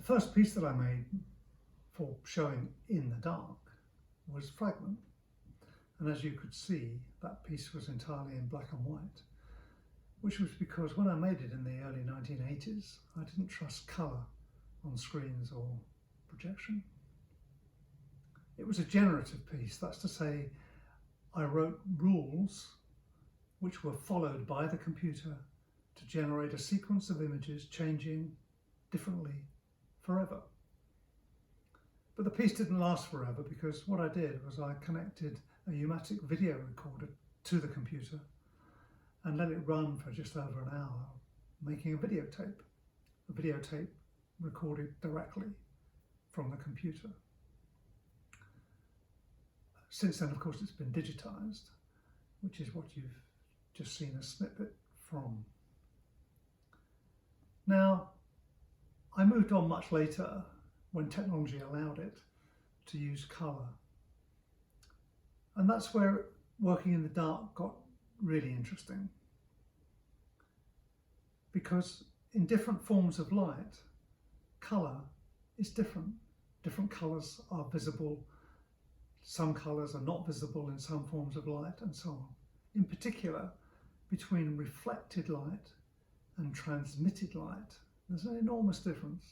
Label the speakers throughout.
Speaker 1: The first piece that I made for showing in the dark was Fragment. And as you could see, that piece was entirely in black and white, which was because when I made it in the early 1980s, I didn't trust colour on screens or projection. It was a generative piece, that's to say, I wrote rules which were followed by the computer to generate a sequence of images changing differently forever. But the piece didn't last forever because what I did was I connected a pneumatic video recorder to the computer and let it run for just over an hour, making a videotape recorded directly from the computer. Since then, of course, it's been digitized, which is what you've just seen a snippet from. Now, I moved on much later when technology allowed it to use colour. And that's where working in the dark got really interesting. Because in different forms of light, colour is different. Different colours are visible. Some colours are not visible in some forms of light and so on. In particular, between reflected light and transmitted light, there's an enormous difference.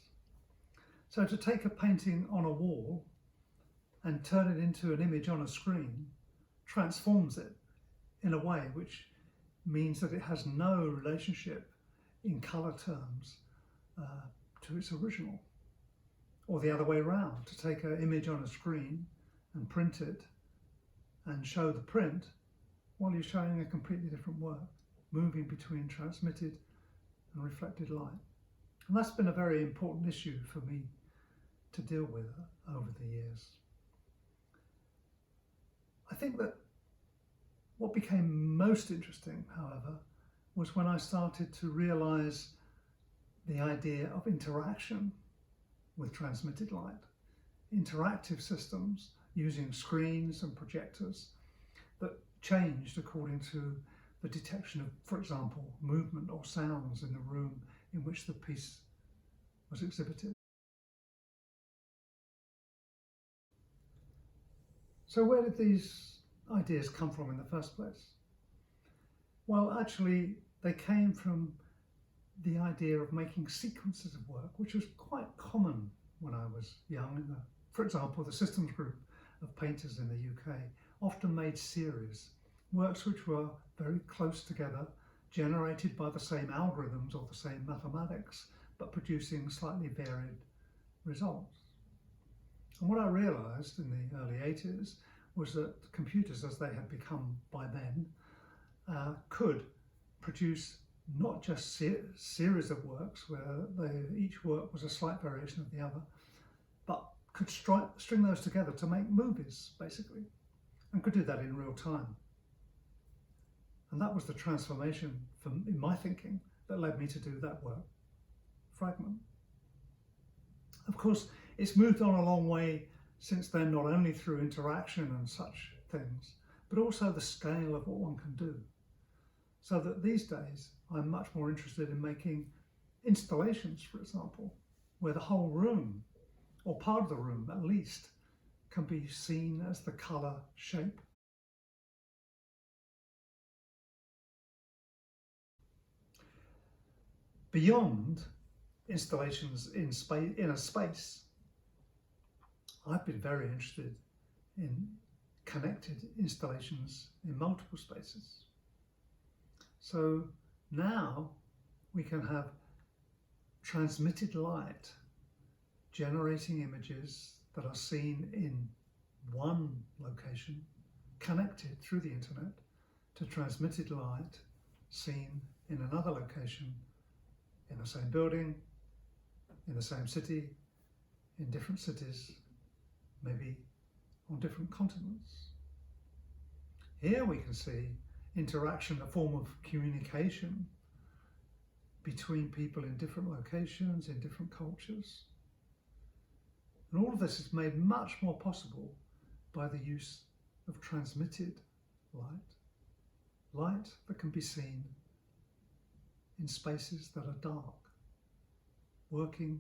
Speaker 1: So to take a painting on a wall and turn it into an image on a screen transforms it in a way which means that it has no relationship in colour terms to its original. Or the other way around, to take an image on a screen and print it and show the print while you're showing a completely different work, moving between transmitted and reflected light. And that's been a very important issue for me to deal with over the years. I think that what became most interesting, however, was when I started to realise the idea of interaction with transmitted light, interactive systems using screens and projectors that changed according to the detection of, for example, movement or sounds in the room in which the piece was exhibited. So where did these ideas come from in the first place? Well, actually, they came from the idea of making sequences of work, which was quite common when I was young. For example, the Systems Group of painters in the UK often made series, works which were very close together, generated by the same algorithms or the same mathematics, but producing slightly varied results. And what I realised in the early 80s was that computers, as they had become by then, could produce not just series of works where each work was a slight variation of the other, but could string those together to make movies, basically, and could do that in real time. And that was the transformation in my thinking that led me to do that work, Fragment. Of course, it's moved on a long way since then, not only through interaction and such things, but also the scale of what one can do. So that these days, I'm much more interested in making installations, for example, where the whole room, or part of the room at least, can be seen as the colour shape. Beyond installations in a space, I've been very interested in connected installations in multiple spaces. So now we can have transmitted light generating images that are seen in one location, connected through the internet, to transmitted light seen in another location, in the same building, in the same city, in different cities, maybe on different continents. Here we can see interaction, a form of communication between people in different locations, in different cultures. And all of this is made much more possible by the use of transmitted light, light that can be seen in spaces that are dark, working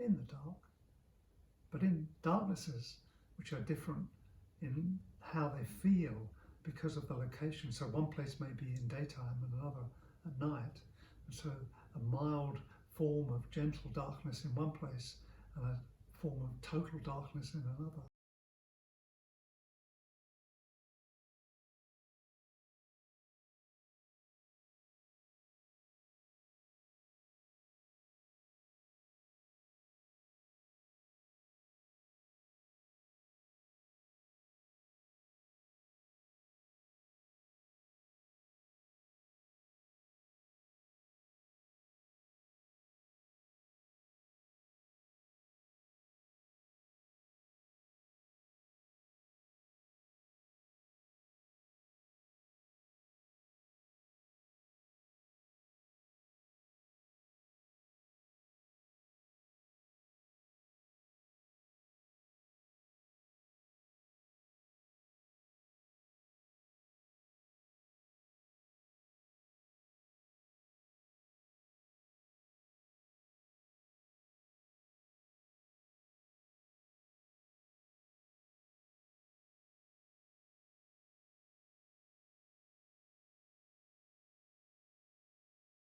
Speaker 1: in the dark, but in darknesses which are different in how they feel because of the location. So one place may be in daytime and another at night. And so a mild form of gentle darkness in one place and a form of total darkness in another.